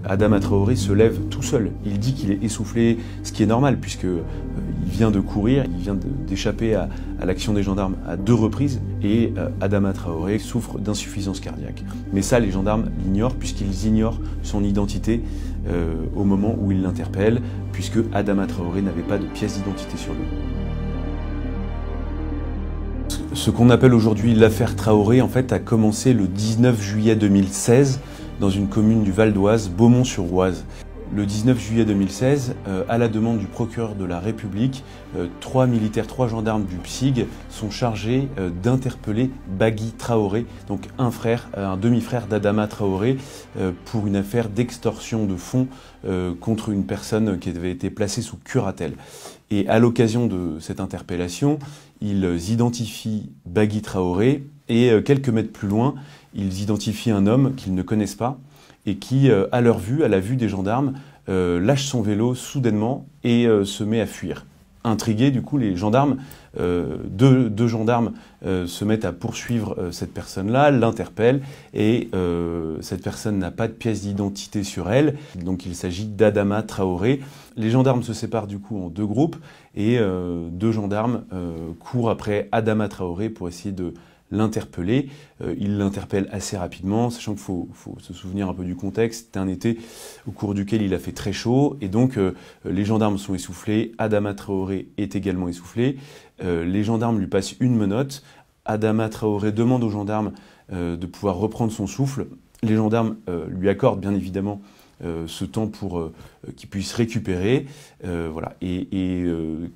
Adama Traoré se lève tout seul. Il dit qu'il est essoufflé, ce qui est normal puisque il vient de courir, il vient d'échapper à l'action des gendarmes à 2 reprises et Adama Traoré souffre d'insuffisance cardiaque. Mais ça, les gendarmes l'ignorent puisqu'ils ignorent son identité au moment où ils l'interpellent, puisque Adama Traoré n'avait pas de pièce d'identité sur lui. Ce qu'on appelle aujourd'hui l'affaire Traoré, en fait, a commencé le 19 juillet 2016 dans une commune du Val d'Oise, Beaumont-sur-Oise. Le 19 juillet 2016, à la demande du procureur de la République, 3 militaires, 3 gendarmes du PSIG sont chargés d'interpeller Bagui Traoré, donc un demi-frère d'Adama Traoré, pour une affaire d'extorsion de fonds contre une personne qui avait été placée sous curatelle. Et à l'occasion de cette interpellation, ils identifient Bagui Traoré et quelques mètres plus loin, ils identifient un homme qu'ils ne connaissent pas et qui, à leur vue, à la vue des gendarmes, lâche son vélo soudainement et se met à fuir. Intrigués, du coup, les gendarmes, deux gendarmes se mettent à poursuivre cette personne-là, l'interpellent et cette personne n'a pas de pièce d'identité sur elle, donc il s'agit d'Adama Traoré. Les gendarmes se séparent du coup en 2 groupes et 2 gendarmes courent après Adama Traoré pour essayer de l'interpeller. Il l'interpelle assez rapidement, sachant qu'il faut se souvenir un peu du contexte. C'était un été au cours duquel il a fait très chaud, et donc les gendarmes sont essoufflés, Adama Traoré est également essoufflé. Les gendarmes lui passent une menotte. Adama Traoré demande aux gendarmes de pouvoir reprendre son souffle. Les gendarmes lui accordent bien évidemment ce temps pour qu'il puisse récupérer. Voilà. Et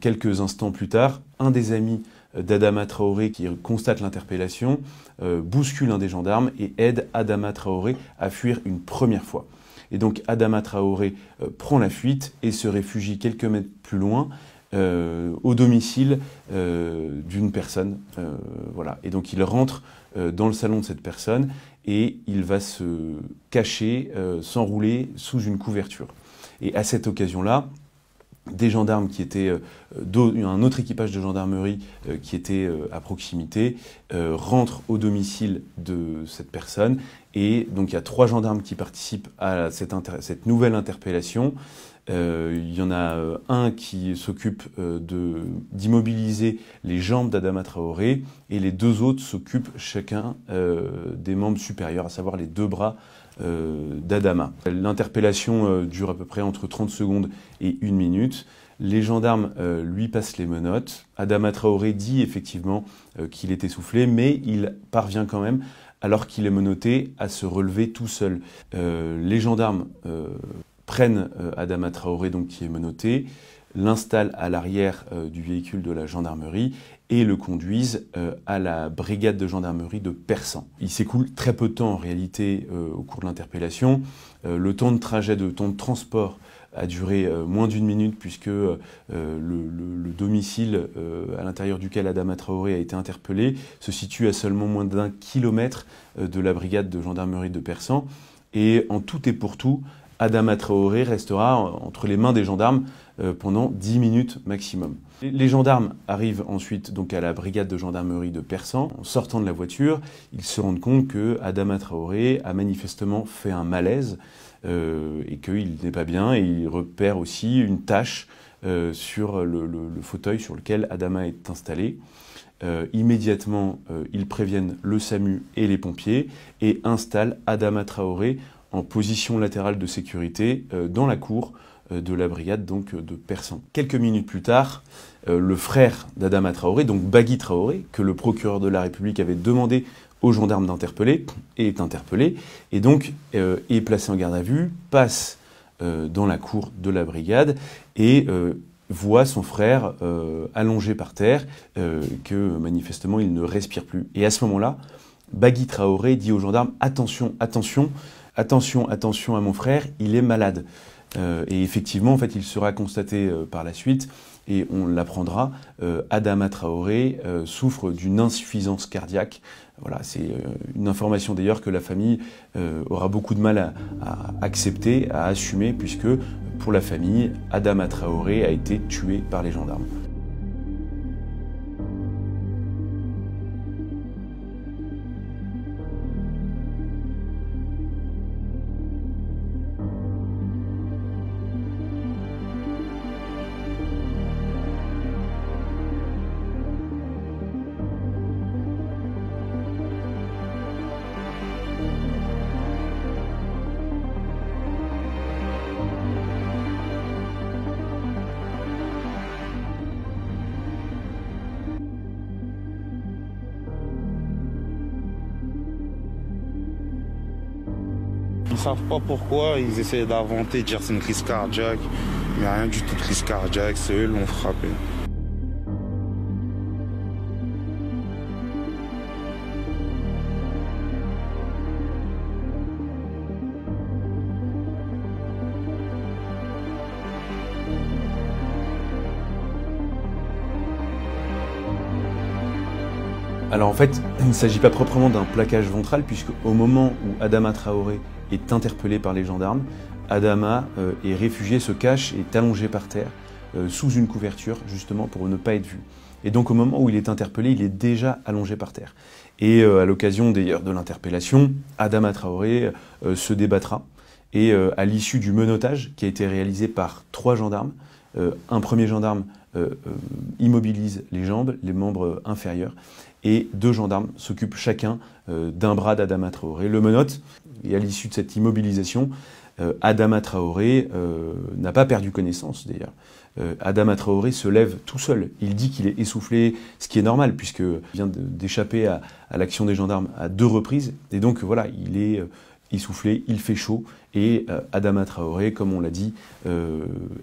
quelques instants plus tard, un des amis d'Adama Traoré qui constate l'interpellation, bouscule un des gendarmes et aide Adama Traoré à fuir une première fois. Et donc Adama Traoré prend la fuite et se réfugie quelques mètres plus loin au domicile d'une personne. Voilà. Et donc il rentre dans le salon de cette personne et il va se cacher, s'enrouler sous une couverture. Et à cette occasion-là, des gendarmes qui étaient, un autre équipage de gendarmerie qui était à proximité, rentrent au domicile de cette personne. Et donc il y a 3 gendarmes qui participent à cette nouvelle interpellation. Il y en a un qui s'occupe d'immobiliser les jambes d'Adama Traoré et les 2 autres s'occupent chacun des membres supérieurs, à savoir les 2 bras d'Adama. L'interpellation dure à peu près entre 30 secondes et 1 minute. Les gendarmes lui passent les menottes. Adama Traoré dit effectivement qu'il est essoufflé, mais il parvient quand même, alors qu'il est menotté, à se relever tout seul. Les gendarmes prennent Adama Traoré, donc, qui est menotté, l'installent à l'arrière du véhicule de la gendarmerie et le conduisent à la brigade de gendarmerie de Persan. Il s'écoule très peu de temps en réalité au cours de l'interpellation. Le temps de trajet, le temps de transport a duré moins d'1 minute puisque le domicile à l'intérieur duquel Adama Traoré a été interpellé se situe à seulement moins d'1 kilomètre de la brigade de gendarmerie de Persan. Et en tout et pour tout, Adama Traoré restera entre les mains des gendarmes pendant 10 minutes maximum. Les gendarmes arrivent ensuite donc à la brigade de gendarmerie de Persan. En sortant de la voiture, ils se rendent compte que Adama Traoré a manifestement fait un malaise et qu'il n'est pas bien. Et ils repèrent aussi une tache sur le fauteuil sur lequel Adama est installé. Immédiatement, ils préviennent le SAMU et les pompiers et installent Adama Traoré en position latérale de sécurité dans la cour de la brigade donc, de Persan. Quelques minutes plus tard, le frère d'Adama Traoré, donc Bagui Traoré, que le procureur de la République avait demandé aux gendarmes d'interpeller, est interpellé et donc est placé en garde à vue, passe dans la cour de la brigade et voit son frère allongé par terre, que manifestement il ne respire plus. Et à ce moment-là, Bagui Traoré dit aux gendarmes « Attention, attention, attention, attention à mon frère, il est malade ». Et effectivement, en fait, il sera constaté par la suite, et on l'apprendra, Adama Traoré souffre d'une insuffisance cardiaque. Voilà, c'est une information d'ailleurs que la famille aura beaucoup de mal à accepter, à assumer, puisque pour la famille, Adama Traoré a été tué par les gendarmes. savent pas pourquoi, ils essaient d'inventer, de dire c'est une crise cardiaque. Il n'y a rien du tout de crise cardiaque, c'est eux qui l'ont frappé. Alors en fait, il ne s'agit pas proprement d'un plaquage ventral, puisque au moment où Adama Traoré est interpellé par les gendarmes, Adama est réfugié, se cache et est allongé par terre, sous une couverture, justement pour ne pas être vu. Et donc au moment où il est interpellé, il est déjà allongé par terre. Et à l'occasion d'ailleurs de l'interpellation, Adama Traoré se débattra. Et à l'issue du menottage qui a été réalisé par 3 gendarmes, un premier gendarme immobilise les jambes, les membres inférieurs, et 2 gendarmes s'occupent chacun d'un bras d'Adama Traoré. Le menotte, et à l'issue de cette immobilisation, Adama Traoré n'a pas perdu connaissance d'ailleurs. Adama Traoré se lève tout seul. Il dit qu'il est essoufflé, ce qui est normal puisqu'il vient d'échapper à l'action des gendarmes à 2 reprises. Et donc voilà, il est essoufflé, il fait chaud, et Adama Traoré, comme on l'a dit,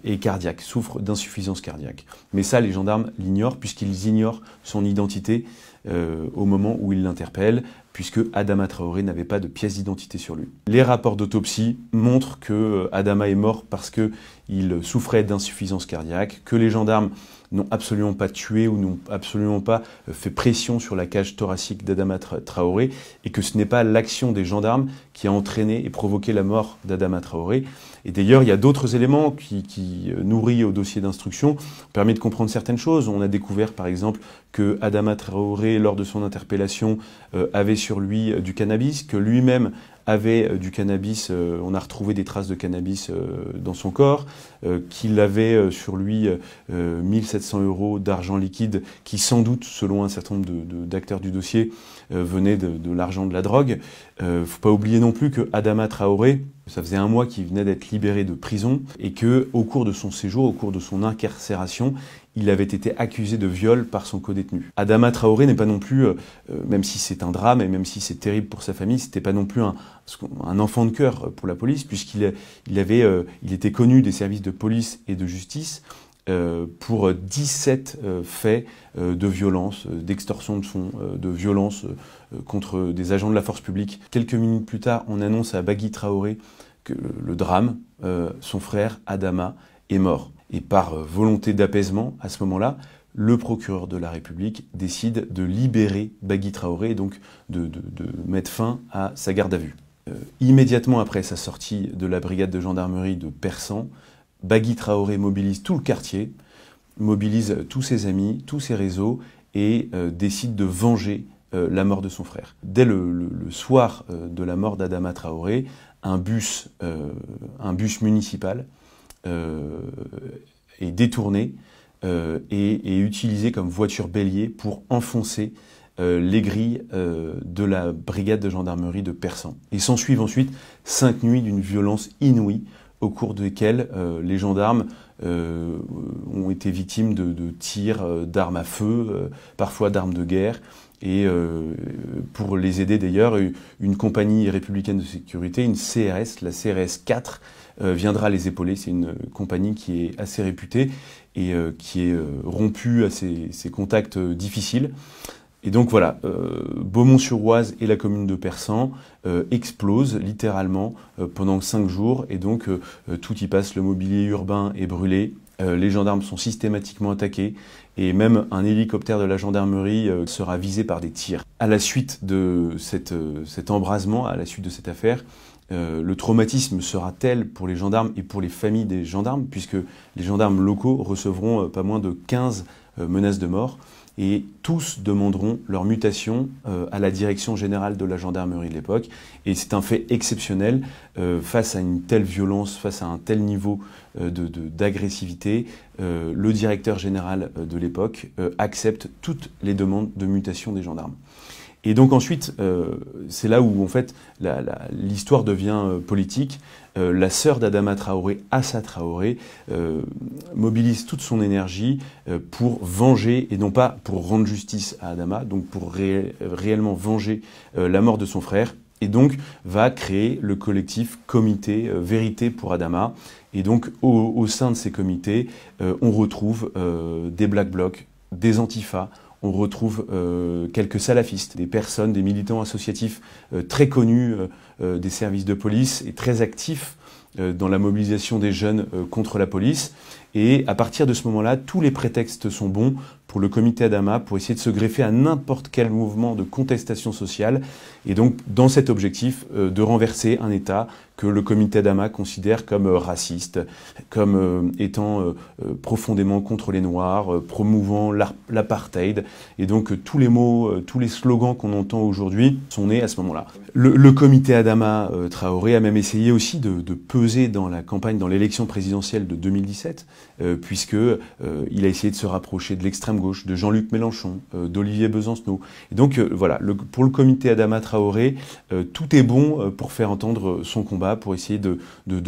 est cardiaque, souffre d'insuffisance cardiaque. Mais ça, les gendarmes l'ignorent, puisqu'ils ignorent son identité au moment où ils l'interpellent, puisque Adama Traoré n'avait pas de pièce d'identité sur lui. Les rapports d'autopsie montrent que Adama est mort parce qu'il souffrait d'insuffisance cardiaque, que les gendarmes n'ont absolument pas tué ou n'ont absolument pas fait pression sur la cage thoracique d'Adama Traoré, et que ce n'est pas l'action des gendarmes qui a entraîné et provoqué la mort d'Adama Traoré. Et d'ailleurs, il y a d'autres éléments qui nourrissent au dossier d'instruction, permet de comprendre certaines choses. On a découvert par exemple que Adama Traoré, lors de son interpellation, avait sur lui du cannabis, que lui-même avait du cannabis, on a retrouvé des traces de cannabis dans son corps, qu'il avait sur lui 1700 € d'argent liquide qui, sans doute, selon un certain nombre d'acteurs du dossier, venait de l'argent de la drogue. Faut pas oublier non plus que Adama Traoré, ça faisait 1 mois qu'il venait d'être libéré de prison, et que au cours de son séjour, au cours de son incarcération, il avait été accusé de viol par son codétenu. Adama Traoré n'est pas non plus, même si c'est un drame et même si c'est terrible pour sa famille, c'était pas non plus un enfant de cœur pour la police, puisqu'il était connu des services de police et de justice pour 17 faits de violence, d'extorsion de fonds, de violence contre des agents de la force publique. Quelques minutes plus tard, on annonce à Bagui Traoré que le drame, son frère Adama est mort. Et par volonté d'apaisement, à ce moment-là, le procureur de la République décide de libérer Bagui Traoré et donc de mettre fin à sa garde à vue. Immédiatement après sa sortie de la brigade de gendarmerie de Persan, Bagui Traoré mobilise tout le quartier, mobilise tous ses amis, tous ses réseaux, et décide de venger la mort de son frère. Dès le soir de la mort d'Adama Traoré, un bus municipal est détourné et utilisé comme voiture bélier pour enfoncer les grilles de la brigade de gendarmerie de Persan. Et s'ensuivent ensuite 5 nuits d'une violence inouïe, au cours desquelles les gendarmes ont été victimes de tirs d'armes à feu, parfois d'armes de guerre. Et pour les aider d'ailleurs, une compagnie républicaine de sécurité, une CRS, la CRS 4, viendra les épauler. C'est une compagnie qui est assez réputée et qui est rompue à ses contacts difficiles. Et donc voilà, Beaumont-sur-Oise et la commune de Persan explosent littéralement pendant 5 jours, et donc tout y passe, le mobilier urbain est brûlé, les gendarmes sont systématiquement attaqués, et même un hélicoptère de la gendarmerie sera visé par des tirs. À la suite de cet embrasement, à la suite de cette affaire, le traumatisme sera tel pour les gendarmes et pour les familles des gendarmes, puisque les gendarmes locaux recevront pas moins de 15 menaces de mort, et tous demanderont leur mutation à la direction générale de la gendarmerie de l'époque. Et c'est un fait exceptionnel face à une telle violence, face à un tel niveau d'agressivité. Le directeur général de l'époque accepte toutes les demandes de mutation des gendarmes. Et donc ensuite, c'est là où en fait l'histoire devient politique. La sœur d'Adama Traoré, Assa Traoré, mobilise toute son énergie pour venger, et non pas pour rendre justice à Adama, donc pour réellement venger la mort de son frère. et donc va créer le collectif Comité Vérité pour Adama. Et donc au sein de ces comités, on retrouve des Black Blocs, des Antifa, on retrouve quelques salafistes, des personnes, des militants associatifs très connus des services de police et très actifs dans la mobilisation des jeunes contre la police. Et à partir de ce moment-là, tous les prétextes sont bons pour le comité Adama pour essayer de se greffer à n'importe quel mouvement de contestation sociale. Et donc, dans cet objectif de renverser un État que le comité Adama considère comme raciste, comme étant profondément contre les Noirs, promouvant l'apartheid. Et donc, tous les mots, tous les slogans qu'on entend aujourd'hui sont nés à ce moment-là. Le comité Adama Traoré a même essayé aussi de peser dans la campagne, dans l'élection présidentielle de 2017, puisqu'il a essayé de se rapprocher de l'extrême gauche, de Jean-Luc Mélenchon, d'Olivier Besancenot. Et donc voilà, pour le comité Adama Traoré, tout est bon pour faire entendre son combat, pour essayer de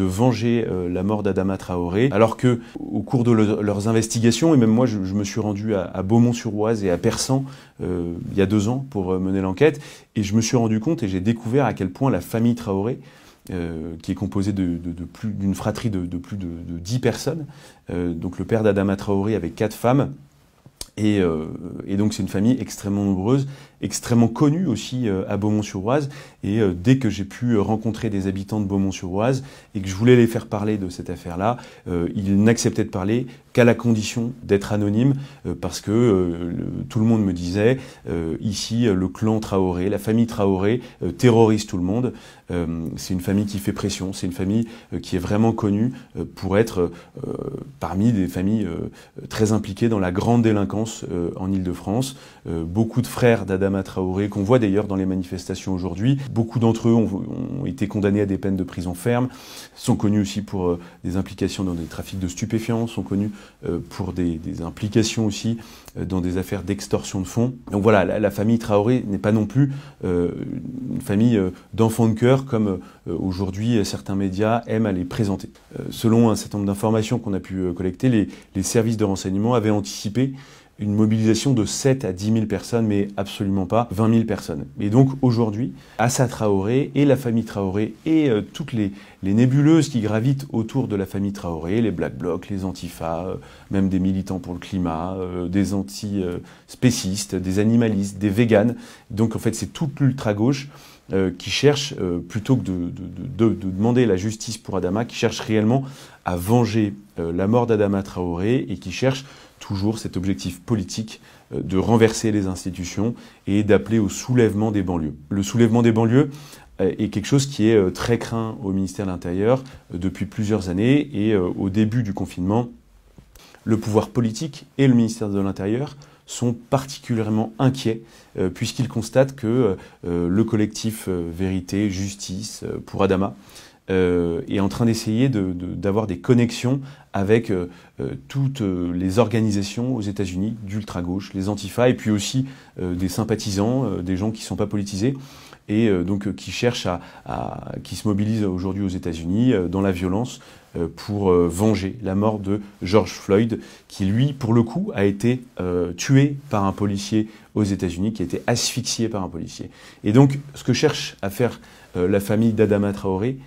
venger la mort d'Adama Traoré. Alors que au cours de leurs investigations, et même moi je me suis rendu à Beaumont-sur-Oise et à Persan il y a 2 ans pour mener l'enquête, et je me suis rendu compte et j'ai découvert à quel point la famille Traoré, qui est composée d'une fratrie de plus de 10 personnes. Donc le père d'Adama Traoré avec 4 femmes. Et donc c'est une famille extrêmement nombreuse, extrêmement connue aussi à Beaumont-sur-Oise. Et dès que j'ai pu rencontrer des habitants de Beaumont-sur-Oise et que je voulais les faire parler de cette affaire-là, ils n'acceptaient de parler qu'à la condition d'être anonymes, parce que tout le monde me disait, ici le clan Traoré, la famille Traoré terrorise tout le monde. C'est une famille qui fait pression, c'est une famille qui est vraiment connue pour être parmi des familles très impliquées dans la grande délinquance en Île-de-France. Beaucoup de frères d'Adama Traoré, qu'on voit d'ailleurs dans les manifestations aujourd'hui, beaucoup d'entre eux ont été condamnés à des peines de prison ferme, sont connus aussi pour des implications dans des trafics de stupéfiants, sont connus pour des implications aussi dans des affaires d'extorsion de fonds. Donc voilà, la famille Traoré n'est pas non plus une famille d'enfants de cœur comme aujourd'hui certains médias aiment à les présenter. Selon un certain nombre d'informations qu'on a pu collecter, les services de renseignement avaient anticipé une mobilisation de 7 à 10 000 personnes, mais absolument pas 20 000 personnes. Et donc aujourd'hui, Assa Traoré et la famille Traoré et toutes les nébuleuses qui gravitent autour de la famille Traoré, les Black Blocs, les Antifa, même des militants pour le climat, des anti-spécistes, des animalistes, des véganes. Donc en fait, c'est toute l'ultra-gauche qui cherche, plutôt que de demander la justice pour Adama, qui cherche réellement à venger la mort d'Adama Traoré et qui cherche toujours cet objectif politique de renverser les institutions et d'appeler au soulèvement des banlieues. Le soulèvement des banlieues est quelque chose qui est très craint au ministère de l'Intérieur depuis plusieurs années, et au début du confinement, le pouvoir politique et le ministère de l'Intérieur sont particulièrement inquiets puisqu'ils constatent que le collectif Vérité, Justice pour Adama est en train d'essayer d'avoir des connexions avec toutes les organisations aux États-Unis d'ultra-gauche, les Antifa, et puis aussi des sympathisants, des gens qui ne sont pas politisés, et donc qui cherchent qui se mobilisent aujourd'hui aux États-Unis dans la violence pour venger la mort de George Floyd, qui lui, pour le coup, a été tué par un policier aux États-Unis, qui a été asphyxié par un policier. Et donc, ce que cherche à faire la famille d'Adama Traoré,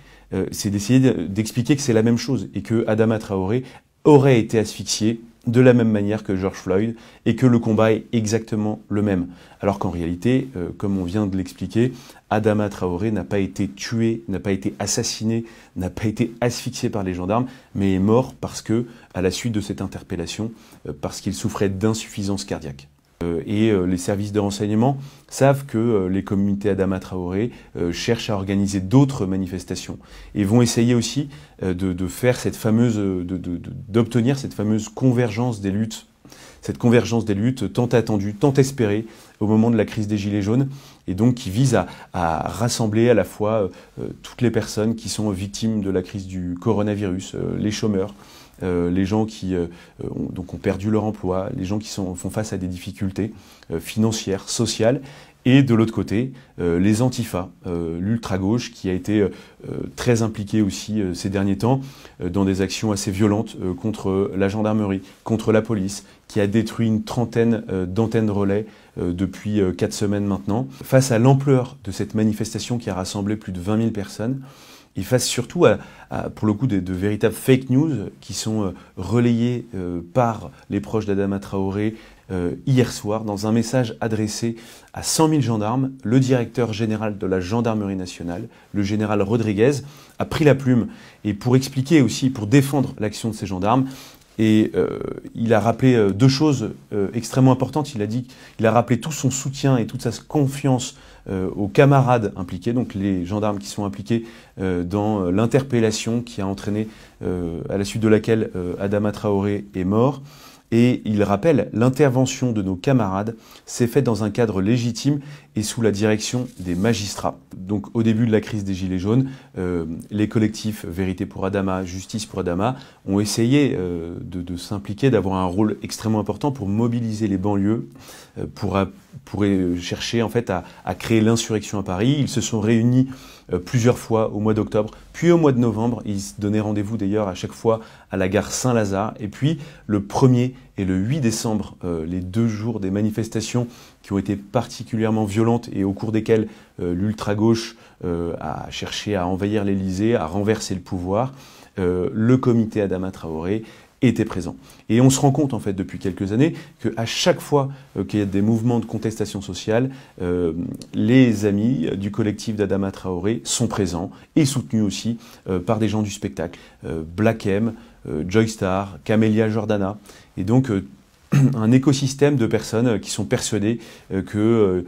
c'est d'essayer d'expliquer que c'est la même chose et que Adama Traoré aurait été asphyxié de la même manière que George Floyd et que le combat est exactement le même. Alors qu'en réalité, comme on vient de l'expliquer, Adama Traoré n'a pas été tué, n'a pas été assassiné, n'a pas été asphyxié par les gendarmes, mais est mort parce que, à la suite de cette interpellation, parce qu'il souffrait d'insuffisance cardiaque. Et les services de renseignement savent que les communautés Adama Traoré cherchent à organiser d'autres manifestations et vont essayer aussi de faire cette fameuse, d'obtenir cette fameuse convergence des luttes, cette convergence des luttes tant attendue, tant espérée au moment de la crise des Gilets jaunes, et donc qui vise à rassembler à la fois toutes les personnes qui sont victimes de la crise du coronavirus, les chômeurs, les gens qui ont perdu leur emploi, les gens qui font face à des difficultés financières, sociales, Et de l'autre côté, les antifas, l'ultra-gauche qui a été très impliquée aussi ces derniers temps dans des actions assez violentes contre la gendarmerie, contre la police, qui a détruit une trentaine d'antennes relais depuis 4 semaines maintenant. Face à l'ampleur de cette manifestation qui a rassemblé plus de 20 000 personnes, et face surtout pour le coup, de véritables fake news qui sont relayées par les proches d'Adama Traoré hier soir dans un message adressé à 100 000 gendarmes. Le directeur général de la gendarmerie nationale, le général Rodriguez, a pris la plume et pour expliquer aussi, pour défendre l'action de ces gendarmes. Et il a rappelé 2 choses extrêmement importantes. Il a rappelé tout son soutien et toute sa confiance aux camarades impliqués, donc les gendarmes qui sont impliqués dans l'interpellation qui a entraîné, à la suite de laquelle Adama Traoré est mort. Et il rappelle, l'intervention de nos camarades s'est faite dans un cadre légitime et sous la direction des magistrats. Donc au début de la crise des Gilets jaunes, les collectifs Vérité pour Adama, Justice pour Adama ont essayé de s'impliquer, d'avoir un rôle extrêmement important pour mobiliser les banlieues, pour chercher en fait à créer l'insurrection à Paris. Ils se sont réunis plusieurs fois au mois d'octobre, puis au mois de novembre. Ils se donnaient rendez-vous d'ailleurs à chaque fois à la gare Saint-Lazare. Et puis le 1er et le 8 décembre, les 2 jours des manifestations qui ont été particulièrement violentes et au cours desquelles l'ultra-gauche a cherché à envahir l'Élysée, à renverser le pouvoir, le comité Adama Traoré était présent. Et on se rend compte en fait depuis quelques années qu'à chaque fois qu'il y a des mouvements de contestation sociale, les amis du collectif d'Adama Traoré sont présents et soutenus aussi par des gens du spectacle. Black M, Joystar, Camélia Jordana. Et donc un écosystème de personnes qui sont persuadées qu'il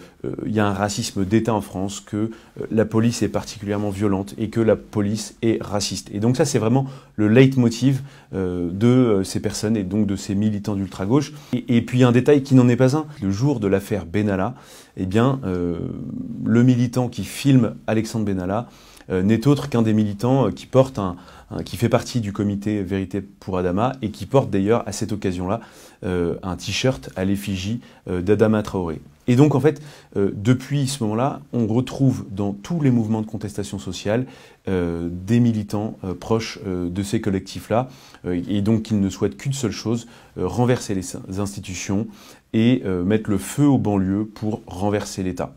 y a un racisme d'État en France, que la police est particulièrement violente et que la police est raciste. Et donc ça, c'est vraiment le leitmotiv de ces personnes et donc de ces militants d'ultra-gauche. Et puis un détail qui n'en est pas un. Le jour de l'affaire Benalla, eh bien, le militant qui filme Alexandre Benalla n'est autre qu'un des militants qui fait partie du comité Vérité pour Adama et qui porte d'ailleurs à cette occasion-là un t-shirt à l'effigie d'Adama Traoré. Et donc en fait, depuis ce moment-là, on retrouve dans tous les mouvements de contestation sociale des militants proches de ces collectifs-là, et donc qu'ils ne souhaitent qu'une seule chose, renverser les institutions et mettre le feu aux banlieues pour renverser l'État.